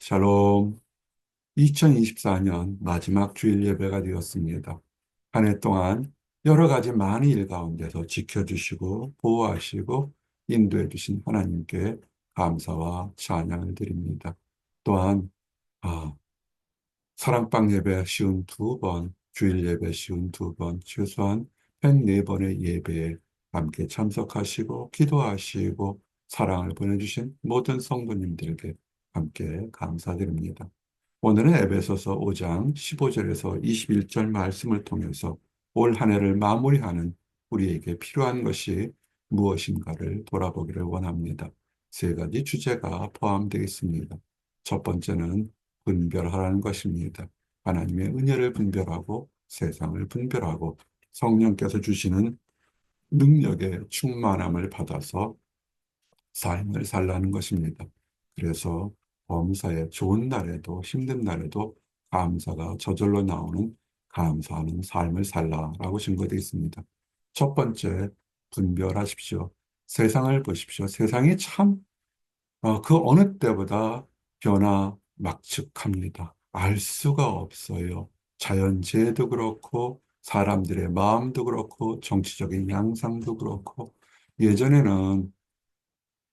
샬롬. 2024년 마지막 주일 예배가 되었습니다. 한 해 동안 여러 가지 많은 일 가운데서 지켜주시고 보호하시고 인도해 주신 하나님께 감사와 찬양을 드립니다. 또한 아, 사랑방 예배 쉬운 두 번, 주일 예배 쉬운 두 번, 최소한 104번의 예배에 함께 참석하시고 기도하시고 사랑을 보내주신 모든 성도님들에게 함께 감사드립니다. 오늘은 에베소서 5장 15절에서 21절 말씀을 통해서 올 한 해를 마무리하는 우리에게 필요한 것이 무엇인가를 돌아보기를 원합니다. 세 가지 주제가 포함되어 있습니다. 첫 번째는 분별하라는 것입니다. 하나님의 은혜를 분별하고 세상을 분별하고 성령께서 주시는 능력의 충만함을 받아서 삶을 살라는 것입니다. 그래서 범사에 좋은 날에도 힘든 날에도 감사가 저절로 나오는 감사하는 삶을 살라라고 증거되어 있습니다. 첫 번째, 분별하십시오. 세상을 보십시오. 세상이 참 그 어느 때보다 변화막측합니다. 알 수가 없어요. 자연재해도 그렇고 사람들의 마음도 그렇고 정치적인 양상도 그렇고 예전에는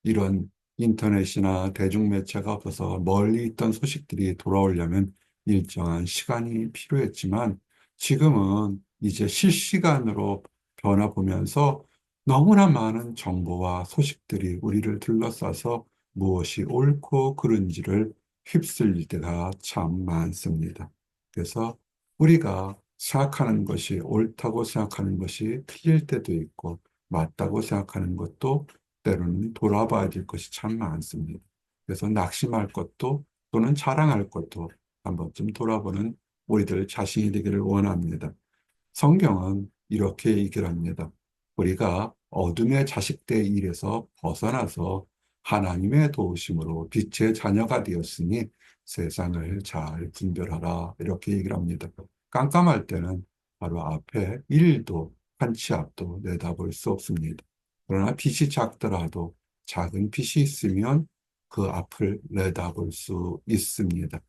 이런 인터넷이나 대중매체가 없어서 멀리 있던 소식들이 돌아오려면 일정한 시간이 필요했지만 지금은 이제 실시간으로 변화 보면서 너무나 많은 정보와 소식들이 우리를 둘러싸서 무엇이 옳고 그른지를 휩쓸릴 때가 참 많습니다. 그래서 우리가 생각하는 것이 옳다고 생각하는 것이 틀릴 때도 있고 맞다고 생각하는 것도 때로는 돌아봐야 될 것이 참 많습니다. 그래서 낙심할 것도 또는 자랑할 것도 한 번쯤 돌아보는 우리들 자신이 되기를 원합니다. 성경은 이렇게 얘기를 합니다. 우리가 어둠의 자식들의 일에서 벗어나서 하나님의 도우심으로 빛의 자녀가 되었으니 세상을 잘 분별하라 이렇게 얘기를 합니다. 깜깜할 때는 바로 앞에 일도 한 치 앞도 내다볼 수 없습니다. 그러나 빛이 작더라도 작은 빛이 있으면 그 앞을 내다볼 수 있습니다.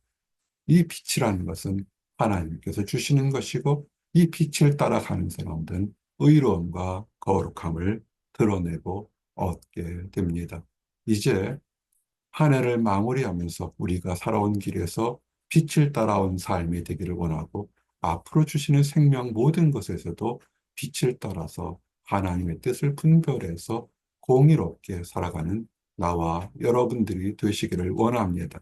이 빛이라는 것은 하나님께서 주시는 것이고 이 빛을 따라가는 사람들은 의로움과 거룩함을 드러내고 얻게 됩니다. 이제 한 해를 마무리하면서 우리가 살아온 길에서 빛을 따라온 삶이 되기를 원하고 앞으로 주시는 생명 모든 것에서도 빛을 따라서 하나님의 뜻을 분별해서 공의롭게 살아가는 나와 여러분들이 되시기를 원합니다.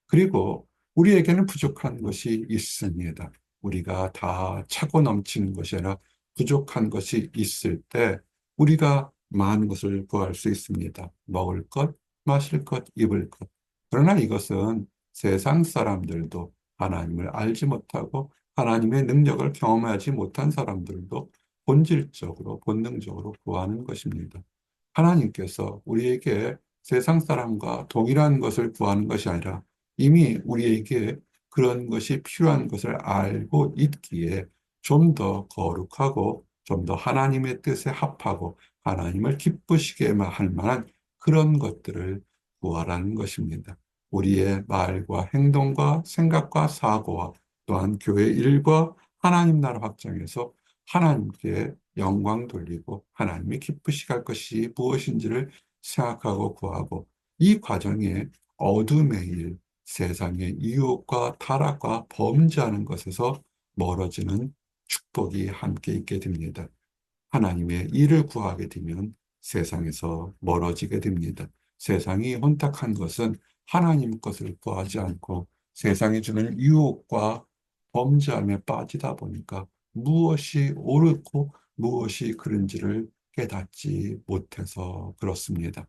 그리고 우리에게는 부족한 것이 있습니다. 우리가 다 차고 넘치는 것이 아니라 부족한 것이 있을 때 우리가 많은 것을 구할 수 있습니다. 먹을 것, 마실 것, 입을 것. 그러나 이것은 세상 사람들도 하나님을 알지 못하고 하나님의 능력을 경험하지 못한 사람들도 본질적으로, 본능적으로 구하는 것입니다. 하나님께서 우리에게 세상 사람과 동일한 것을 구하는 것이 아니라 이미 우리에게 그런 것이 필요한 것을 알고 있기에 좀 더 거룩하고 좀 더 하나님의 뜻에 합하고 하나님을 기쁘시게 할 만한 그런 것들을 구하라는 것입니다. 우리의 말과 행동과 생각과 사고와 또한 교회 일과 하나님 나라 확장에서 하나님께 영광 돌리고 하나님이 기쁘시게 할 것이 무엇인지를 생각하고 구하고 이 과정에 어둠의 일, 세상의 유혹과 타락과 범죄하는 것에서 멀어지는 축복이 함께 있게 됩니다. 하나님의 일을 구하게 되면 세상에서 멀어지게 됩니다. 세상이 혼탁한 것은 하나님 것을 구하지 않고 세상이 주는 유혹과 범죄함에 빠지다 보니까 무엇이 옳고 무엇이 그른지를 깨닫지 못해서 그렇습니다.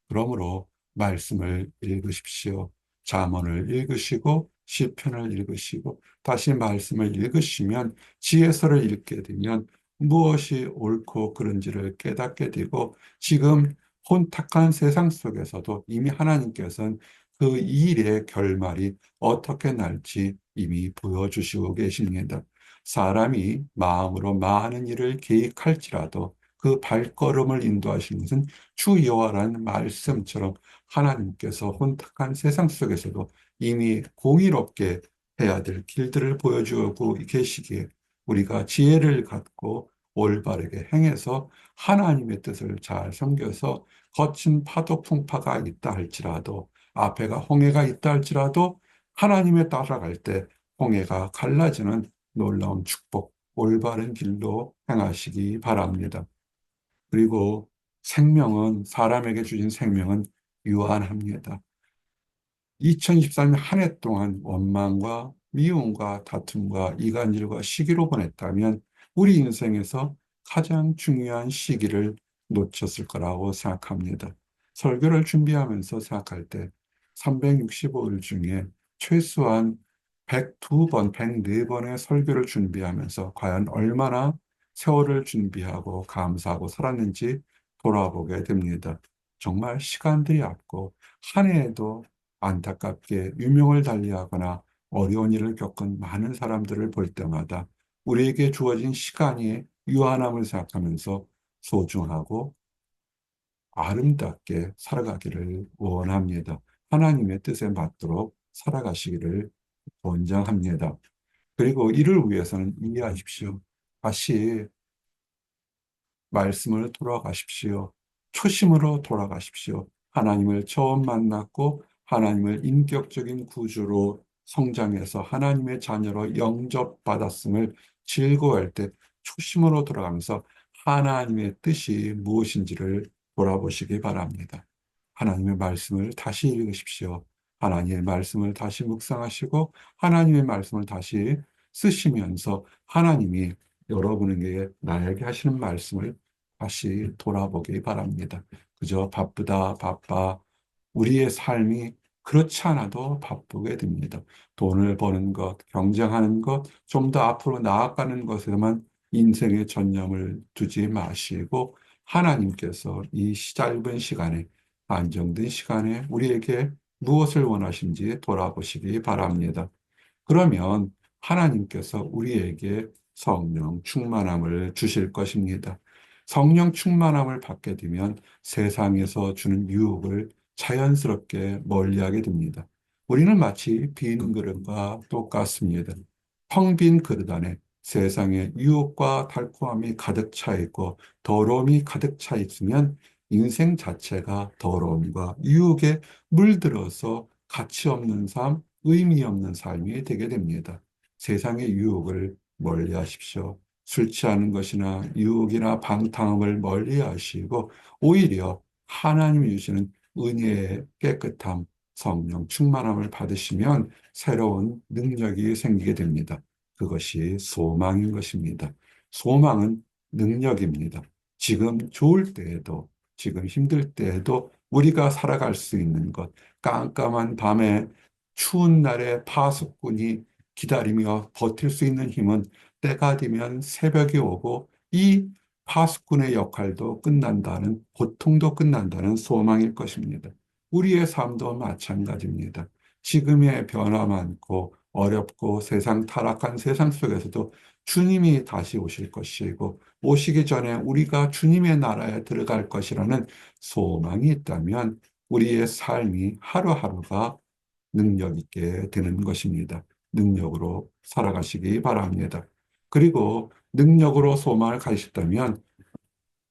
그러므로 말씀을 읽으십시오. 잠언을 읽으시고 시편을 읽으시고 다시 말씀을 읽으시면 지혜서를 읽게 되면 무엇이 옳고 그른지를 깨닫게 되고 지금 혼탁한 세상 속에서도 이미 하나님께서는 그 일의 결말이 어떻게 날지 이미 보여주시고 계십니다. 사람이 마음으로 많은 일을 계획할지라도 그 발걸음을 인도하시는 것은 주 여호와라는 말씀처럼 하나님께서 혼탁한 세상 속에서도 이미 공의롭게 해야 될 길들을 보여주고 계시기에 우리가 지혜를 갖고 올바르게 행해서 하나님의 뜻을 잘 섬겨서 거친 파도 풍파가 있다 할지라도 앞에가 홍해가 있다 할지라도 하나님에 따라갈 때 홍해가 갈라지는 놀라운 축복, 올바른 길로 행하시기 바랍니다. 그리고 생명은 사람에게 주신 생명은 유한합니다. 2024년 한 해 동안 원망과 미움과 다툼과 이간질과 시기로 보냈다면 우리 인생에서 가장 중요한 시기를 놓쳤을 거라고 생각합니다. 설교를 준비하면서 생각할 때 365일 중에 최소한 102번, 104번의 설교를 준비하면서 과연 얼마나 세월을 준비하고 감사하고 살았는지 돌아보게 됩니다. 정말 시간들이 앞고 한 해에도 안타깝게 유명을 달리하거나 어려운 일을 겪은 많은 사람들을 볼 때마다 우리에게 주어진 시간이 유한함을 생각하면서 소중하고 아름답게 살아가기를 원합니다. 하나님의 뜻에 맞도록 살아가시기를 권장합니다. 그리고 이를 위해서는 이해하십시오. 다시 말씀을 돌아가십시오. 초심으로 돌아가십시오. 하나님을 처음 만났고 하나님을 인격적인 구주로 성장해서 하나님의 자녀로 영접받았음을 즐거워할 때 초심으로 돌아가면서 하나님의 뜻이 무엇인지를 돌아보시기 바랍니다. 하나님의 말씀을 다시 읽으십시오. 하나님의 말씀을 다시 묵상하시고 하나님의 말씀을 다시 쓰시면서 하나님이 여러분에게 나에게 하시는 말씀을 다시 돌아보기 바랍니다. 그저 바쁘다, 바빠. 우리의 삶이 그렇지 않아도 바쁘게 됩니다. 돈을 버는 것, 경쟁하는 것, 좀 더 앞으로 나아가는 것에만 인생의 전념을 두지 마시고 하나님께서 이 짧은 시간에, 안정된 시간에 우리에게 무엇을 원하신지 돌아보시기 바랍니다. 그러면 하나님께서 우리에게 성령 충만함을 주실 것입니다. 성령 충만함을 받게 되면 세상에서 주는 유혹을 자연스럽게 멀리하게 됩니다. 우리는 마치 빈 그릇과 똑같습니다. 텅 빈 그릇 안에 세상의 유혹과 달콤함이 가득 차 있고 더러움이 가득 차 있으면 인생 자체가 더러움과 유혹에 물들어서 가치 없는 삶, 의미 없는 삶이 되게 됩니다. 세상의 유혹을 멀리 하십시오. 술 취하는 것이나 유혹이나 방탕함을 멀리 하시고 오히려 하나님이 주시는 은혜의 깨끗함, 성령 충만함을 받으시면 새로운 능력이 생기게 됩니다. 그것이 소망인 것입니다. 소망은 능력입니다. 지금 좋을 때에도, 지금 힘들 때에도 우리가 살아갈 수 있는 것, 깜깜한 밤에 추운 날에 파수꾼이 기다리며 버틸 수 있는 힘은 때가 되면 새벽이 오고 이 파수꾼의 역할도 끝난다는, 고통도 끝난다는 소망일 것입니다. 우리의 삶도 마찬가지입니다. 지금의 변화 많고 어렵고 세상 타락한 세상 속에서도 주님이 다시 오실 것이고 오시기 전에 우리가 주님의 나라에 들어갈 것이라는 소망이 있다면 우리의 삶이 하루하루가 능력 있게 되는 것입니다. 능력으로 살아가시기 바랍니다. 그리고 능력으로 소망을 가지셨다면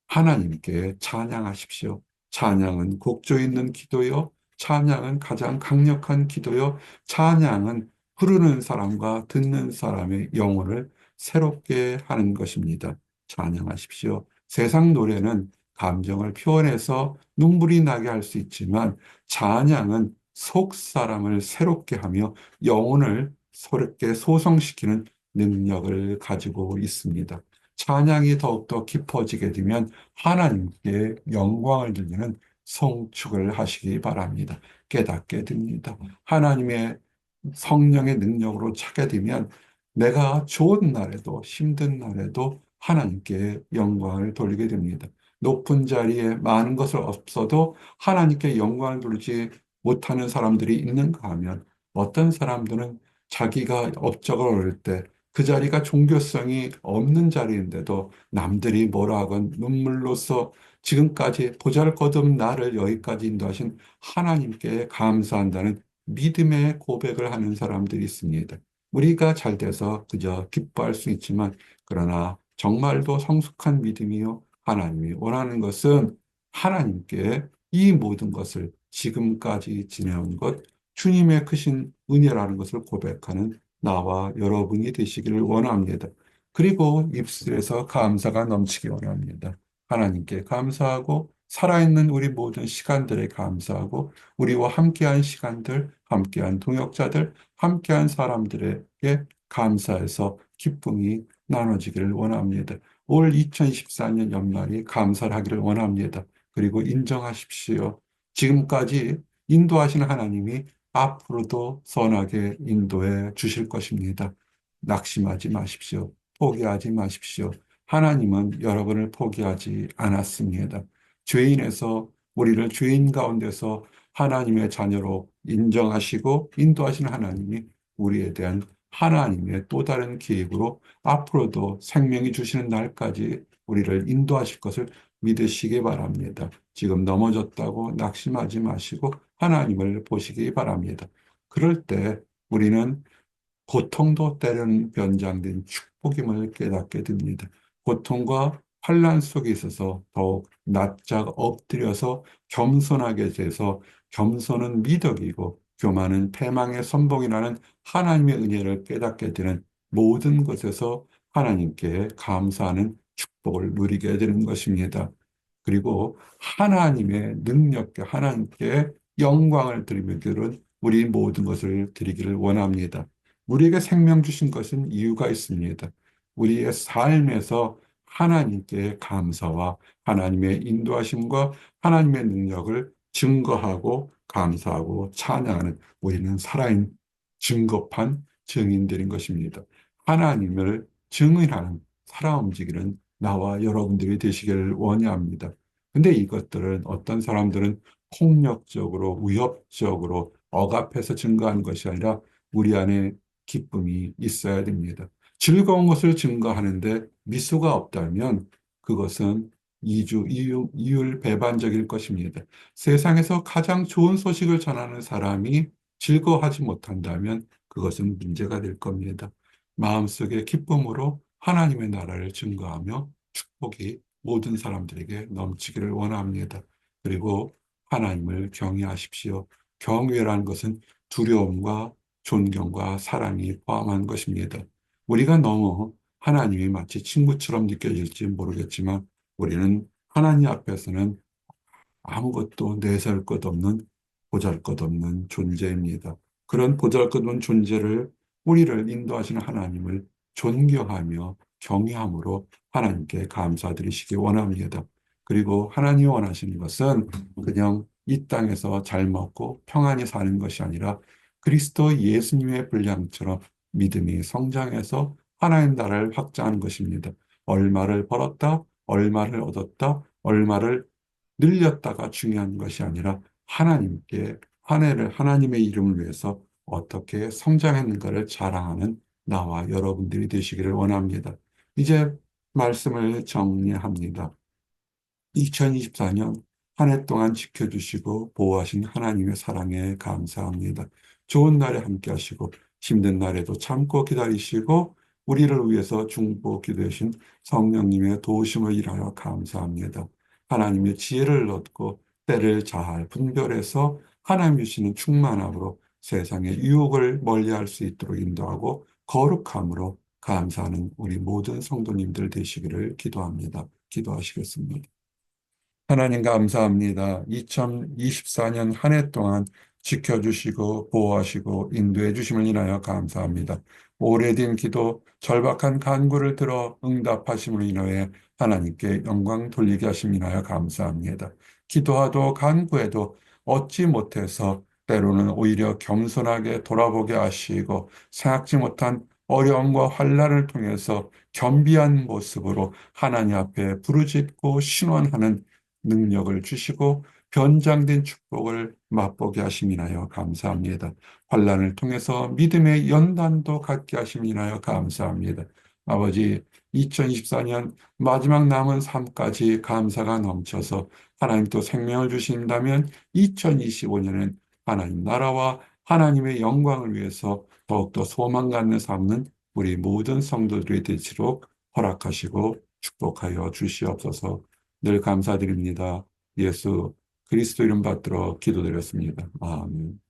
하나님께 찬양하십시오. 찬양은 곡조 있는 기도요. 찬양은 가장 강력한 기도요. 찬양은 부르는 사람과 듣는 사람의 영혼을 새롭게 하는 것입니다. 찬양하십시오. 세상 노래는 감정을 표현해서 눈물이 나게 할 수 있지만 찬양은 속 사람을 새롭게 하며 영혼을 새롭게 소성시키는 능력을 가지고 있습니다. 찬양이 더욱더 깊어지게 되면 하나님께 영광을 돌리는 성축을 하시기 바랍니다. 깨닫게 됩니다. 하나님의 성령의 능력으로 차게 되면 내가 좋은 날에도 힘든 날에도 하나님께 영광을 돌리게 됩니다. 높은 자리에 많은 것을 없어도 하나님께 영광을 돌리지 못하는 사람들이 있는가 하면 어떤 사람들은 자기가 업적을 얻을 때 그 자리가 종교성이 없는 자리인데도 남들이 뭐라 하건 눈물로써 지금까지 보잘것없는 나를 여기까지 인도하신 하나님께 감사한다는 믿음의 고백을 하는 사람들이 있습니다. 우리가 잘 돼서 그저 기뻐할 수 있지만, 그러나 정말로 성숙한 믿음이요. 하나님이 원하는 것은 하나님께 이 모든 것을 지금까지 지내온 것, 주님의 크신 은혜라는 것을 고백하는 나와 여러분이 되시기를 원합니다. 그리고 입술에서 감사가 넘치기 원합니다. 하나님께 감사하고 살아있는 우리 모든 시간들에 감사하고 우리와 함께한 시간들, 함께한 동역자들, 함께한 사람들에게 감사해서 기쁨이 나눠지기를 원합니다. 올 2024년 연말이 감사하기를 원합니다. 그리고 인정하십시오. 지금까지 인도하시는 하나님이 앞으로도 선하게 인도해 주실 것입니다. 낙심하지 마십시오. 포기하지 마십시오. 하나님은 여러분을 포기하지 않았습니다. 죄인에서 우리를 죄인 가운데서 하나님의 자녀로 인정하시고 인도하시는 하나님이 우리에 대한 하나님의 또 다른 계획으로 앞으로도 생명이 주시는 날까지 우리를 인도하실 것을 믿으시기 바랍니다. 지금 넘어졌다고 낙심하지 마시고 하나님을 보시기 바랍니다. 그럴 때 우리는 고통도 때로는 변장된 축복임을 깨닫게 됩니다. 고통과 환난 속에 있어서 더욱 납작 엎드려서 겸손하게 돼서 겸손은 미덕이고 교만은 패망의 선봉이라는 하나님의 은혜를 깨닫게 되는 모든 것에서 하나님께 감사하는 축복을 누리게 되는 것입니다. 그리고 하나님의 능력과 하나님께 영광을 드리는 우리 모든 것을 드리기를 원합니다. 우리에게 생명 주신 것은 이유가 있습니다. 우리의 삶에서 하나님께 감사와 하나님의 인도하심과 하나님의 능력을 증거하고 감사하고 찬양하는 우리는 살아있는 증거판 증인들인 것입니다. 하나님을 증인하는 살아 움직이는 나와 여러분들이 되시기를 원합니다. 근데 이것들은 어떤 사람들은 폭력적으로 위협적으로 억압해서 증거하는 것이 아니라 우리 안에 기쁨이 있어야 됩니다. 즐거운 것을 증거하는데 미소가 없다면 그것은 이율배반적일 것입니다. 세상에서 가장 좋은 소식을 전하는 사람이 즐거워하지 못한다면 그것은 문제가 될 겁니다. 마음속의 기쁨으로 하나님의 나라를 증거하며 축복이 모든 사람들에게 넘치기를 원합니다. 그리고 하나님을 경외하십시오. 경외라는 것은 두려움과 존경과 사랑이 포함한 것입니다. 우리가 너무 하나님이 마치 친구처럼 느껴질지 모르겠지만 우리는 하나님 앞에서는 아무것도 내세울 것 없는 보잘것없는 존재입니다. 그런 보잘것없는 존재를 우리를 인도하시는 하나님을 존경하며 경외함으로 하나님께 감사드리시기 원합니다. 그리고 하나님이 원하시는 것은 그냥 이 땅에서 잘 먹고 평안히 사는 것이 아니라 그리스도 예수님의 분량처럼 믿음이 성장해서 하나님 나라를 확장하는 것입니다. 얼마를 벌었다, 얼마를 얻었다, 얼마를 늘렸다가 중요한 것이 아니라 하나님께 한 해를 하나님의 이름을 위해서 어떻게 성장했는가를 자랑하는 나와 여러분들이 되시기를 원합니다. 이제 말씀을 정리합니다. 2024년 한 해 동안 지켜주시고 보호하신 하나님의 사랑에 감사합니다. 좋은 날에 함께 하시고 힘든 날에도 참고 기다리시고 우리를 위해서 중보 기도해 주신 성령님의 도우심을 일하여 감사합니다. 하나님의 지혜를 얻고 때를 잘 분별해서 하나님 주시는 충만함으로 세상의 유혹을 멀리할 수 있도록 인도하고 거룩함으로 감사하는 우리 모든 성도님들 되시기를 기도합니다. 기도하시겠습니다. 하나님 감사합니다. 2024년 한 해 동안 지켜주시고 보호하시고 인도해 주심을 인하여 감사합니다. 오래된 기도, 절박한 간구를 들어 응답하심을 인하여 하나님께 영광 돌리게 하심 인하여 감사합니다. 기도하도 간구해도 얻지 못해서 때로는 오히려 겸손하게 돌아보게 하시고 생각지 못한 어려움과 환난을 통해서 겸비한 모습으로 하나님 앞에 부르짖고 신원하는 능력을 주시고 변장된 축복을 맛보게 하심이나요 감사합니다. 환난을 통해서 믿음의 연단도 갖게 하심이나요 감사합니다. 아버지 2024년 마지막 남은 삶까지 감사가 넘쳐서 하나님 또 생명을 주신다면 2025년은 하나님 나라와 하나님의 영광을 위해서 더욱더 소망 갖는 삶은 우리 모든 성도들이 되도록 허락하시고 축복하여 주시옵소서. 늘 감사드립니다. 예수 그리스도 이름 받들어 기도드렸습니다. 아멘.